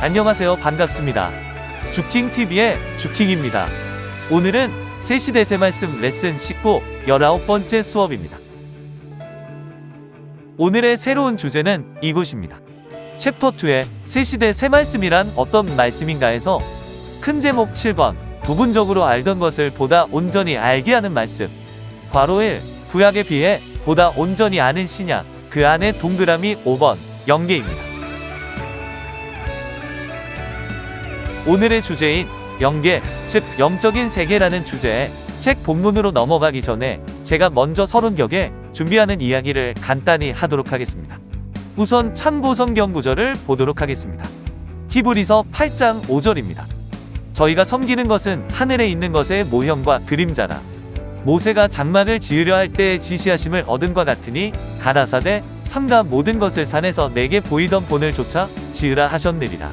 안녕하세요. 반갑습니다. 주킹TV의 주킹입니다. 오늘은 새시대 새말씀 레슨 19 19번째 수업입니다. 오늘의 새로운 주제는 이것입니다. 챕터 2의 새시대 새말씀이란 어떤 말씀인가 해서 큰 제목 7번 부분적으로 알던 것을 보다 온전히 알게 하는 말씀. 괄호 1 구약에 비해 보다 온전히 아는 신약 그 안에 동그라미 5번 영계입니다. 오늘의 주제인 영계, 즉 영적인 세계라는 주제에 책 본문으로 넘어가기 전에 제가 먼저 서론격에 준비하는 이야기를 간단히 하도록 하겠습니다. 우선 참고 성경 구절을 보도록 하겠습니다. 히브리서 8장 5절입니다. 저희가 섬기는 것은 하늘에 있는 것의 모형과 그림자라. 모세가 장막을 지으려 할 때의 지시하심을 얻은 것 같으니 가라사대 삼가 모든 것을 산에서 내게 보이던 본을 쫓아 지으라 하셨느니라.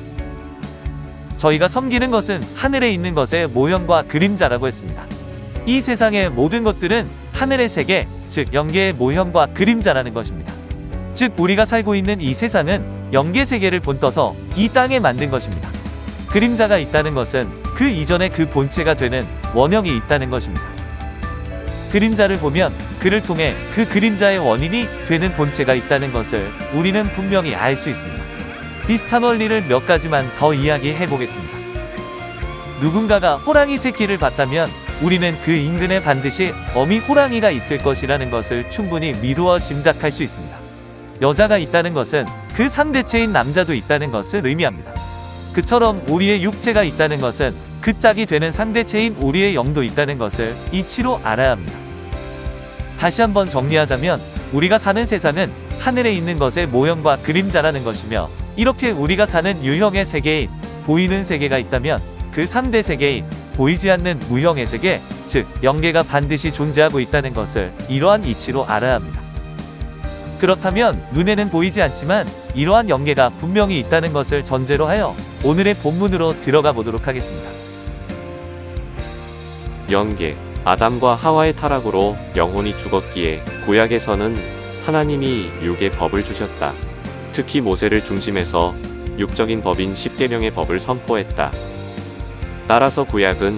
저희가 섬기는 것은 하늘에 있는 것의 모형과 그림자라고 했습니다. 이 세상의 모든 것들은 하늘의 세계, 즉 영계의 모형과 그림자라는 것입니다. 즉 우리가 살고 있는 이 세상은 영계 세계를 본떠서 이 땅에 만든 것입니다. 그림자가 있다는 것은 그 이전에 그 본체가 되는 원형이 있다는 것입니다. 그림자를 보면 그를 통해 그 그림자의 원인이 되는 본체가 있다는 것을 우리는 분명히 알 수 있습니다. 비슷한 원리를 몇 가지만 더 이야기해 보겠습니다. 누군가가 호랑이 새끼를 봤다면 우리는 그 인근에 반드시 어미 호랑이가 있을 것이라는 것을 충분히 미루어 짐작할 수 있습니다. 여자가 있다는 것은 그 상대체인 남자도 있다는 것을 의미합니다. 그처럼 우리의 육체가 있다는 것은 그 짝이 되는 상대체인 우리의 영도 있다는 것을 이치로 알아야 합니다. 다시 한번 정리하자면 우리가 사는 세상은 하늘에 있는 것의 모형과 그림자라는 것이며 이렇게 우리가 사는 유형의 세계인 보이는 세계가 있다면 그 상대 세계인 보이지 않는 무형의 세계, 즉 영계가 반드시 존재하고 있다는 것을 이러한 이치로 알아야 합니다. 그렇다면 눈에는 보이지 않지만 이러한 영계가 분명히 있다는 것을 전제로 하여 오늘의 본문으로 들어가 보도록 하겠습니다. 영계, 아담과 하와의 타락으로 영혼이 죽었기에 구약에서는 하나님이 육의 법을 주셨다. 특히 모세를 중심해서 육적인 법인 십계명의 법을 선포했다. 따라서 구약은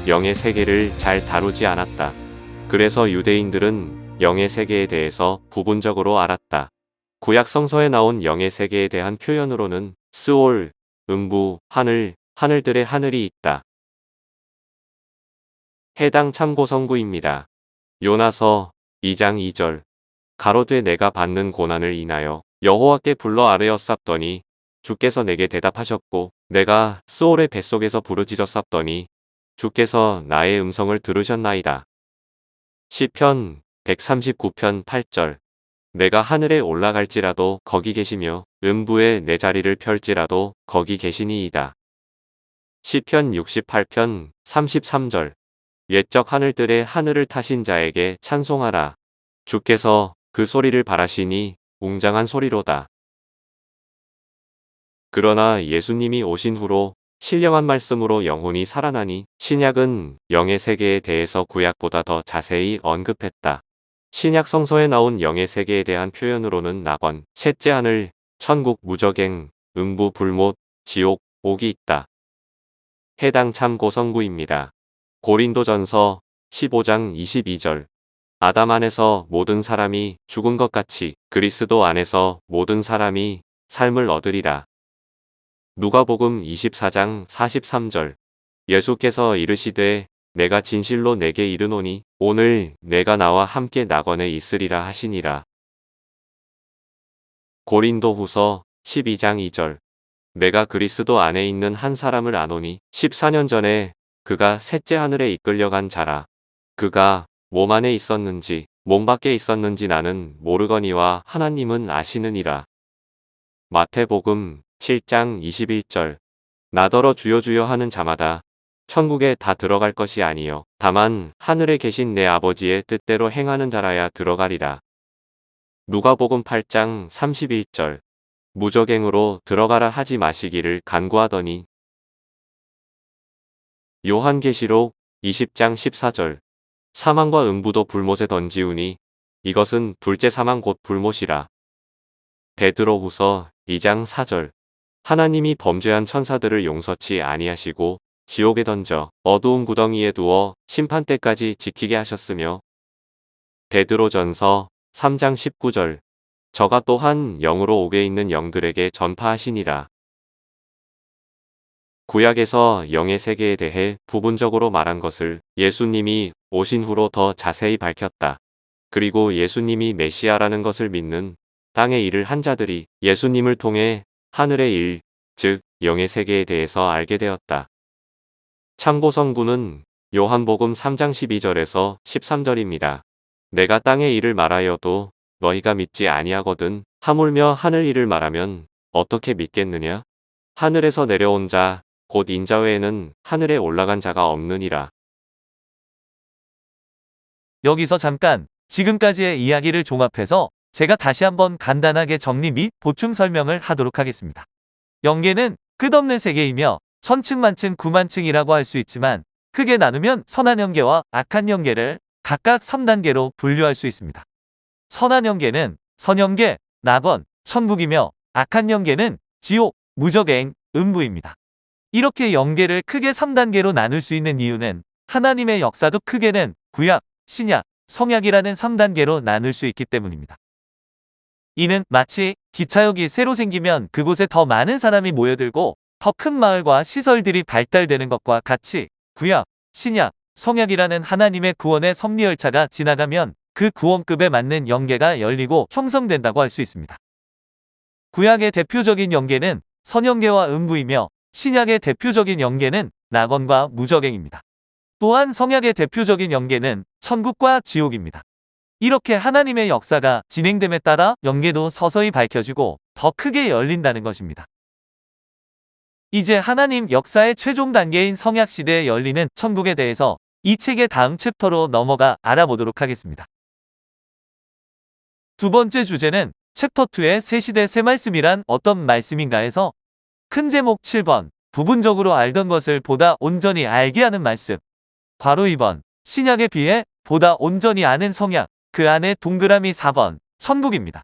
영의 세계를 잘 다루지 않았다. 그래서 유대인들은 영의 세계에 대해서 부분적으로 알았다. 구약 성서에 나온 영의 세계에 대한 표현으로는 스올, 음부, 하늘, 하늘들의 하늘이 있다. 해당 참고성구입니다. 요나서 2장 2절 가로되 내가 받는 고난을 인하여 여호와께 불러 아뢰었사더니 주께서 내게 대답하셨고 내가 스올의 뱃속에서 부르짖었사더니 주께서 나의 음성을 들으셨나이다. 시편 139편 8절 내가 하늘에 올라갈지라도 거기 계시며 음부에 내 자리를 펼지라도 거기 계시니이다. 시편 68편 33절 옛적 하늘들의 하늘을 타신 자에게 찬송하라. 주께서 그 소리를 바라시니 웅장한 소리로다. 그러나 예수님이 오신 후로 신령한 말씀으로 영혼이 살아나니 신약은 영의 세계에 대해서 구약보다 더 자세히 언급했다. 신약 성서에 나온 영의 세계에 대한 표현으로는 낙원, 셋째 하늘, 천국, 무저갱, 음부, 불못, 지옥, 옥이 있다. 해당 참고성구입니다. 고린도전서 15장 22절 아담 안에서 모든 사람이 죽은 것 같이 그리스도 안에서 모든 사람이 삶을 얻으리라. 누가복음 24장 43절 예수께서 이르시되 내가 진실로 내게 이르노니 오늘 내가 나와 함께 낙원에 있으리라 하시니라. 고린도후서 12장 2절 내가 그리스도 안에 있는 한 사람을 아노니 14년 전에 그가 셋째 하늘에 이끌려간 자라. 그가 몸 안에 있었는지 몸 밖에 있었는지 나는 모르거니와 하나님은 아시느니라. 마태복음 7장 21절 나더러 주여 주여 하는 자마다 천국에 다 들어갈 것이 아니요 다만 하늘에 계신 내 아버지의 뜻대로 행하는 자라야 들어가리라. 누가복음 8장 31절 무저갱으로 들어가라 하지 마시기를 간구하더니 요한계시록 20장 14절 사망과 음부도 불못에 던지우니 이것은 둘째 사망 곧 불못이라. 베드로후서 2장 4절 하나님이 범죄한 천사들을 용서치 아니하시고 지옥에 던져 어두운 구덩이에 두어 심판 때까지 지키게 하셨으며 베드로전서 3장 19절 저가 또한 영으로 옥에 있는 영들에게 전파하시니라. 구약에서 영의 세계에 대해 부분적으로 말한 것을 예수님이 오신 후로 더 자세히 밝혔다. 그리고 예수님이 메시아라는 것을 믿는 땅의 일을 한 자들이 예수님을 통해 하늘의 일, 즉 영의 세계에 대해서 알게 되었다. 참고 성구는 요한복음 3장 12절에서 13절입니다. 내가 땅의 일을 말하여도 너희가 믿지 아니하거든 하물며 하늘 일을 말하면 어떻게 믿겠느냐? 하늘에서 내려온 자, 곧 인자 외에는 하늘에 올라간 자가 없느니라. 여기서 잠깐 지금까지의 이야기를 종합해서 제가 다시 한번 간단하게 정리 및 보충 설명을 하도록 하겠습니다. 영계는 끝없는 세계이며 천층만층 구만층이라고 할 수 있지만 크게 나누면 선한 영계와 악한 영계를 각각 3단계로 분류할 수 있습니다. 선한 영계는 선영계, 낙원, 천국이며 악한 영계는 지옥, 무저갱, 음부입니다. 이렇게 영계를 크게 3단계로 나눌 수 있는 이유는 하나님의 역사도 크게는 구약, 신약, 성약이라는 3단계로 나눌 수 있기 때문입니다. 이는 마치 기차역이 새로 생기면 그곳에 더 많은 사람이 모여들고 더 큰 마을과 시설들이 발달되는 것과 같이 구약, 신약, 성약이라는 하나님의 구원의 섭리열차가 지나가면 그 구원급에 맞는 영계가 열리고 형성된다고 할 수 있습니다. 구약의 대표적인 영계는 선영계와 음부이며 신약의 대표적인 영계는 낙원과 무저갱입니다. 또한 성약의 대표적인 영계는 천국과 지옥입니다. 이렇게 하나님의 역사가 진행됨에 따라 영계도 서서히 밝혀지고 더 크게 열린다는 것입니다. 이제 하나님 역사의 최종 단계인 성약시대에 열리는 천국에 대해서 이 책의 다음 챕터로 넘어가 알아보도록 하겠습니다. 두 번째 주제는 챕터 2의 새 시대 새 말씀이란 어떤 말씀인가 해서 큰 제목 7번 부분적으로 알던 것을 보다 온전히 알게 하는 말씀 괄호 2번 신약에 비해 보다 온전히 아는 성약 그 안에 동그라미 4번 천국입니다.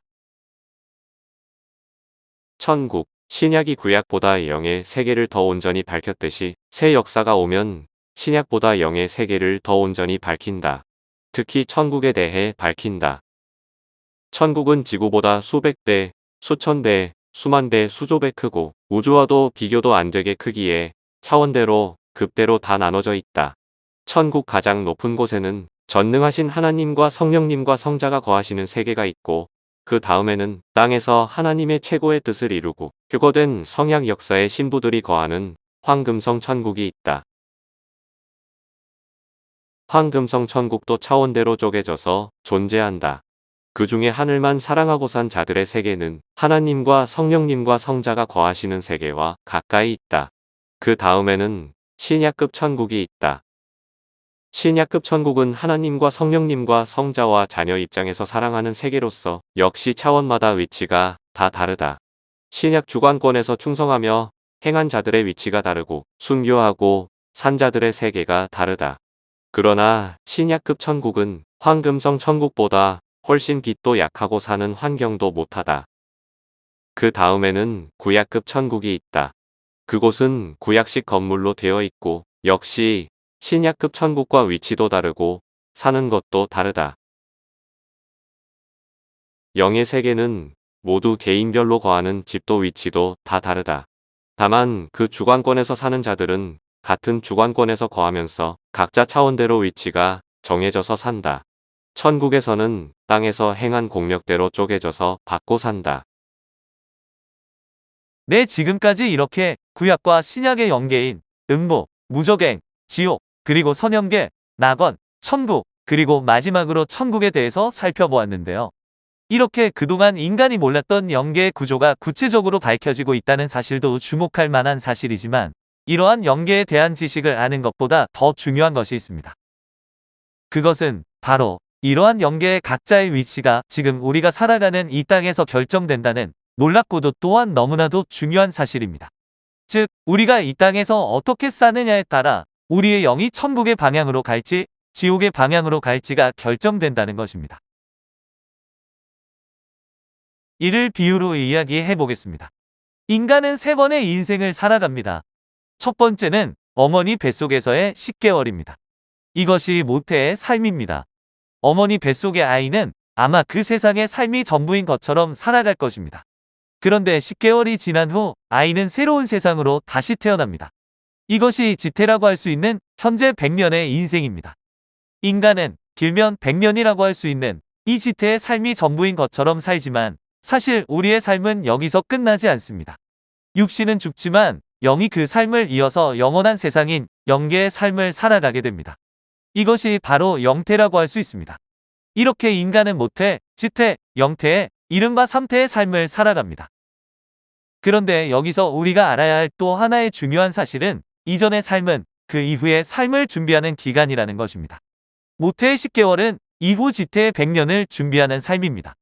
천국, 신약이 구약보다 영의 세계를 더 온전히 밝혔듯이 새 역사가 오면 신약보다 영의 세계를 더 온전히 밝힌다. 특히 천국에 대해 밝힌다. 천국은 지구보다 수백 배, 수천 배, 수만 배, 수조 배 크고 우주와도 비교도 안 되게 크기에 차원대로, 급대로 다 나눠져 있다. 천국 가장 높은 곳에는 전능하신 하나님과 성령님과 성자가 거하시는 세계가 있고 그 다음에는 땅에서 하나님의 최고의 뜻을 이루고 휴거된 성약 역사의 신부들이 거하는 황금성 천국이 있다. 황금성 천국도 차원대로 쪼개져서 존재한다. 그 중에 하늘만 사랑하고 산 자들의 세계는 하나님과 성령님과 성자가 거하시는 세계와 가까이 있다. 그 다음에는 신약급 천국이 있다. 신약급 천국은 하나님과 성령님과 성자와 자녀 입장에서 사랑하는 세계로서 역시 차원마다 위치가 다 다르다. 신약 주관권에서 충성하며 행한 자들의 위치가 다르고 순교하고 산 자들의 세계가 다르다. 그러나 신약급 천국은 황금성 천국보다 훨씬 빛도 약하고 사는 환경도 못하다. 그 다음에는 구약급 천국이 있다. 그곳은 구약식 건물로 되어 있고 역시 신약급 천국과 위치도 다르고 사는 것도 다르다. 영의 세계는 모두 개인별로 거하는 집도 위치도 다 다르다. 다만 그 주관권에서 사는 자들은 같은 주관권에서 거하면서 각자 차원대로 위치가 정해져서 산다. 천국에서는 땅에서 행한 공력대로 쪼개져서 받고 산다. 네, 지금까지 이렇게 구약과 신약의 영계인 음부, 무저갱, 지옥, 그리고 선영계, 낙원, 천국, 그리고 마지막으로 천국에 대해서 살펴보았는데요. 이렇게 그동안 인간이 몰랐던 영계의 구조가 구체적으로 밝혀지고 있다는 사실도 주목할 만한 사실이지만 이러한 영계에 대한 지식을 아는 것보다 더 중요한 것이 있습니다. 그것은 바로 이러한 영계의 각자의 위치가 지금 우리가 살아가는 이 땅에서 결정된다는 놀랍고도 또한 너무나도 중요한 사실입니다. 즉, 우리가 이 땅에서 어떻게 사느냐에 따라 우리의 영이 천국의 방향으로 갈지 지옥의 방향으로 갈지가 결정된다는 것입니다. 이를 비유로 이야기해 보겠습니다. 인간은 세 번의 인생을 살아갑니다. 첫 번째는 어머니 뱃속에서의 10개월입니다. 이것이 모태의 삶입니다. 어머니 뱃속의 아이는 아마 그 세상의 삶이 전부인 것처럼 살아갈 것입니다. 그런데 10개월이 지난 후 아이는 새로운 세상으로 다시 태어납니다. 이것이 지태라고 할 수 있는 현재 100년의 인생입니다. 인간은 길면 100년이라고 할 수 있는 이 지태의 삶이 전부인 것처럼 살지만 사실 우리의 삶은 여기서 끝나지 않습니다. 육신은 죽지만 영이 그 삶을 이어서 영원한 세상인 영계의 삶을 살아가게 됩니다. 이것이 바로 영태라고 할 수 있습니다. 이렇게 인간은 모태, 지태, 영태의 이른바 3태의 삶을 살아갑니다. 그런데 여기서 우리가 알아야 할 또 하나의 중요한 사실은 이전의 삶은 그 이후의 삶을 준비하는 기간이라는 것입니다. 모태의 10개월은 이후 지태의 100년을 준비하는 삶입니다.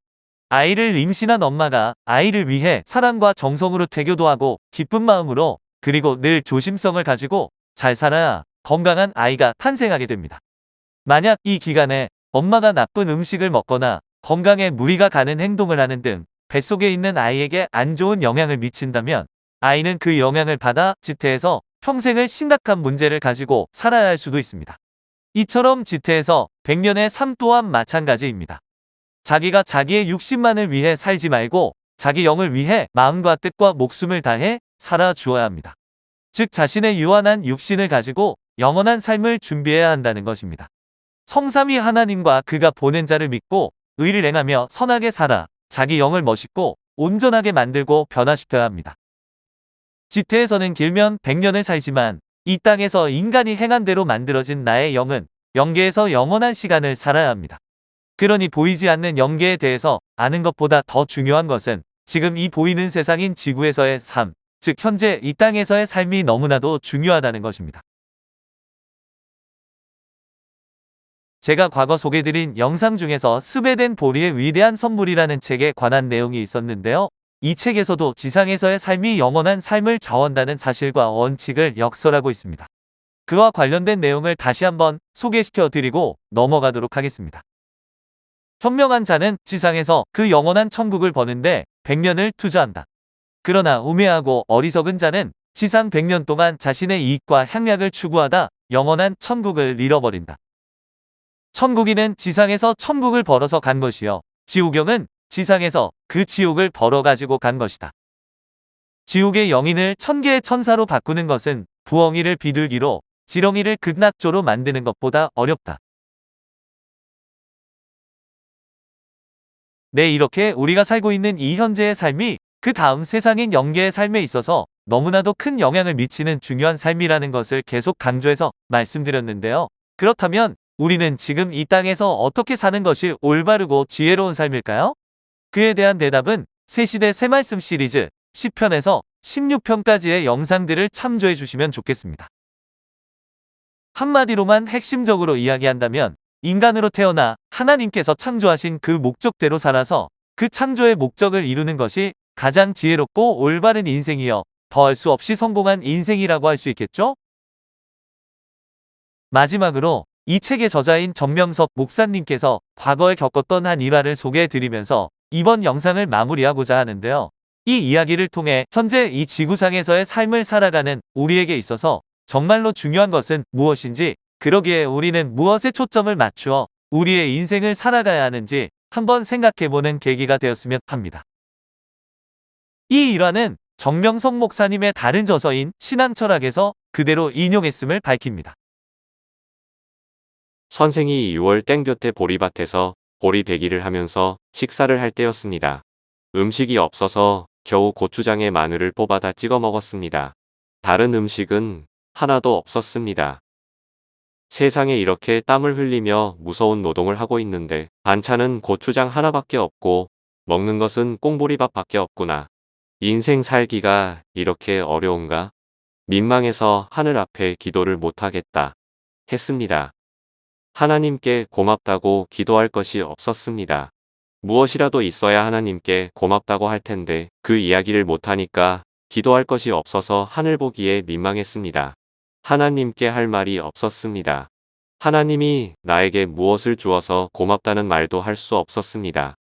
아이를 임신한 엄마가 아이를 위해 사랑과 정성으로 태교도 하고 기쁜 마음으로 그리고 늘 조심성을 가지고 잘 살아야 건강한 아이가 탄생하게 됩니다. 만약 이 기간에 엄마가 나쁜 음식을 먹거나 건강에 무리가 가는 행동을 하는 등 뱃속에 있는 아이에게 안 좋은 영향을 미친다면 아이는 그 영향을 받아 지태에서 평생을 심각한 문제를 가지고 살아야 할 수도 있습니다. 이처럼 지태에서 100년의 삶 또한 마찬가지입니다. 자기가 자기의 육신만을 위해 살지 말고 자기 영을 위해 마음과 뜻과 목숨을 다해 살아주어야 합니다. 즉 자신의 유한한 육신을 가지고 영원한 삶을 준비해야 한다는 것입니다. 성삼위 하나님과 그가 보낸 자를 믿고 의를 행하며 선하게 살아 자기 영을 멋있고 온전하게 만들고 변화시켜야 합니다. 지태에서는 길면 100년을 살지만 이 땅에서 인간이 행한 대로 만들어진 나의 영은 영계에서 영원한 시간을 살아야 합니다. 그러니 보이지 않는 영계에 대해서 아는 것보다 더 중요한 것은 지금 이 보이는 세상인 지구에서의 삶, 즉 현재 이 땅에서의 삶이 너무나도 중요하다는 것입니다. 제가 과거 소개드린 영상 중에서 스베덴 보리의 위대한 선물이라는 책에 관한 내용이 있었는데요. 이 책에서도 지상에서의 삶이 영원한 삶을 좌우한다는 사실과 원칙을 역설하고 있습니다. 그와 관련된 내용을 다시 한번 소개시켜 드리고 넘어가도록 하겠습니다. 현명한 자는 지상에서 그 영원한 천국을 버는데 100년을 투자한다. 그러나 우매하고 어리석은 자는 지상 100년 동안 자신의 이익과 향락을 추구하다 영원한 천국을 잃어버린다. 천국인은 지상에서 천국을 벌어서 간 것이요. 지옥영은 지상에서 그 지옥을 벌어가지고 간 것이다. 지옥의 영인을 천개의 천사로 바꾸는 것은 부엉이를 비둘기로, 지렁이를 극락조로 만드는 것보다 어렵다. 네, 이렇게 우리가 살고 있는 이 현재의 삶이 그 다음 세상인 영계의 삶에 있어서 너무나도 큰 영향을 미치는 중요한 삶이라는 것을 계속 강조해서 말씀드렸는데요. 그렇다면 우리는 지금 이 땅에서 어떻게 사는 것이 올바르고 지혜로운 삶일까요? 그에 대한 대답은 새시대 새말씀 시리즈 10편에서 16편까지의 영상들을 참조해 주시면 좋겠습니다. 한마디로만 핵심적으로 이야기한다면 인간으로 태어나 하나님께서 창조하신 그 목적대로 살아서 그 창조의 목적을 이루는 것이 가장 지혜롭고 올바른 인생이여 더할 수 없이 성공한 인생이라고 할 수 있겠죠? 마지막으로 이 책의 저자인 전명섭 목사님께서 과거에 겪었던 한 일화를 소개해 드리면서 이번 영상을 마무리하고자 하는데요. 이 이야기를 통해 현재 이 지구상에서의 삶을 살아가는 우리에게 있어서 정말로 중요한 것은 무엇인지, 그러기에 우리는 무엇에 초점을 맞추어 우리의 인생을 살아가야 하는지 한번 생각해보는 계기가 되었으면 합니다. 이 일화는 전명섭 목사님의 다른 저서인 신앙철학에서 그대로 인용했음을 밝힙니다. 선생이 6월 땡볕에 보리밭에서 보리 배기를 하면서 식사를 할 때였습니다. 음식이 없어서 겨우 고추장에 마늘을 뽑아다 찍어 먹었습니다. 다른 음식은 하나도 없었습니다. 세상에 이렇게 땀을 흘리며 무서운 노동을 하고 있는데 반찬은 고추장 하나밖에 없고 먹는 것은 꽁보리밥밖에 없구나. 인생 살기가 이렇게 어려운가? 민망해서 하늘 앞에 기도를 못하겠다 했습니다. 하나님께 고맙다고 기도할 것이 없었습니다. 무엇이라도 있어야 하나님께 고맙다고 할 텐데 그 이야기를 못하니까 기도할 것이 없어서 하늘 보기에 민망했습니다. 하나님께 할 말이 없었습니다. 하나님이 나에게 무엇을 주어서 고맙다는 말도 할 수 없었습니다.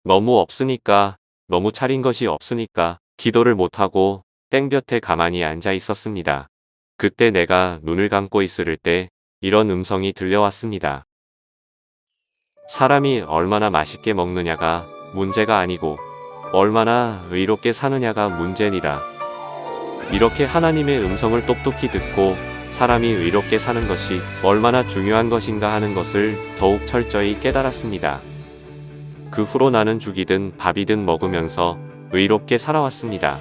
너무 없으니까 너무 차린 것이 없으니까 기도를 못하고 땡볕에 가만히 앉아 있었습니다. 그때 내가 눈을 감고 있을 때 이런 음성이 들려왔습니다. 사람이 얼마나 맛있게 먹느냐가 문제가 아니고 얼마나 의롭게 사느냐가 문제니라. 이렇게 하나님의 음성을 똑똑히 듣고 사람이 의롭게 사는 것이 얼마나 중요한 것인가 하는 것을 더욱 철저히 깨달았습니다. 그 후로 나는 죽이든 밥이든 먹으면서 의롭게 살아왔습니다.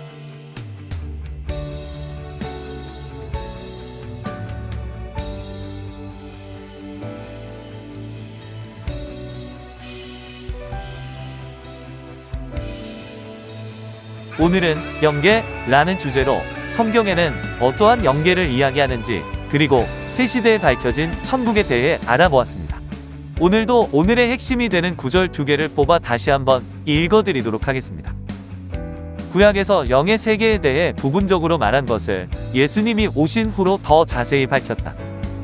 오늘은 영계라는 주제로 성경에는 어떠한 영계를 이야기하는지 그리고 새 시대에 밝혀진 천국에 대해 알아보았습니다. 오늘도 오늘의 핵심이 되는 구절 2개를 뽑아 다시 한번 읽어드리도록 하겠습니다. 구약에서 영의 세계에 대해 부분적으로 말한 것을 예수님이 오신 후로 더 자세히 밝혔다.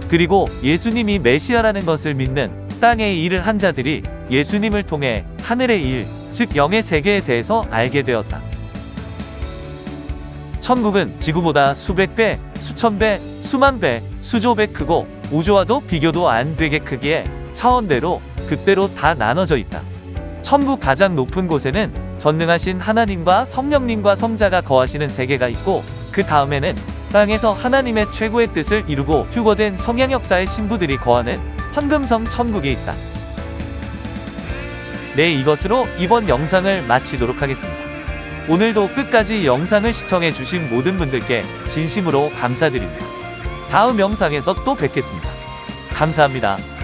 그리고 예수님이 메시아라는 것을 믿는 땅의 일을 한 자들이 예수님을 통해 하늘의 일, 즉 영의 세계에 대해서 알게 되었다. 천국은 지구보다 수백 배, 수천 배, 수만 배, 수조 배 크고 우주와도 비교도 안 되게 크기에 차원대로 극대로 다 나눠져 있다. 천국 가장 높은 곳에는 전능하신 하나님과 성령님과 성자가 거하시는 세계가 있고 그 다음에는 땅에서 하나님의 최고의 뜻을 이루고 휴거된 성양 역사의 신부들이 거하는 황금성 천국이 있다. 네, 이것으로 이번 영상을 마치도록 하겠습니다. 오늘도 끝까지 영상을 시청해주신 모든 분들께 진심으로 감사드립니다. 다음 영상에서 또 뵙겠습니다. 감사합니다.